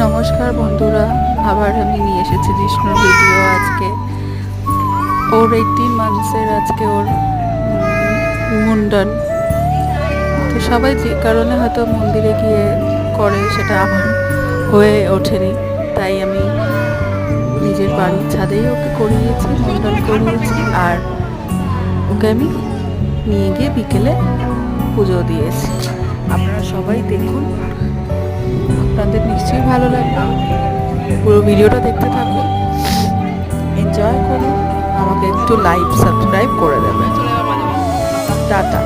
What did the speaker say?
নমস্কার বন্ধুরা, আবার আমি নিয়ে এসেছি জিষ্ণুর ভিডিও। আজকে ওর 18 মান্থসের আজকে ওর মুন্ডন। তো সবাই যে কারণে হয়তো মন্দিরে গিয়ে করে, সেটা আমার হয়ে ওঠেনি, তাই আমি নিজের বাড়ির ছাদেই ওকে করিয়েছি, মুন্ডন করিয়েছি। আর ওকে আমি নিয়ে গিয়ে বিকেলে পুজো দিয়েছি। আপনারা সবাই দেখুন, আপনাদের নিশ্চয়ই ভালো লাগবে। পুরো ভিডিওটা দেখতে থাকুন, এনজয় করুন। আমাকে একটু লাইক সাবস্ক্রাইব করে দেবেন। টাটা।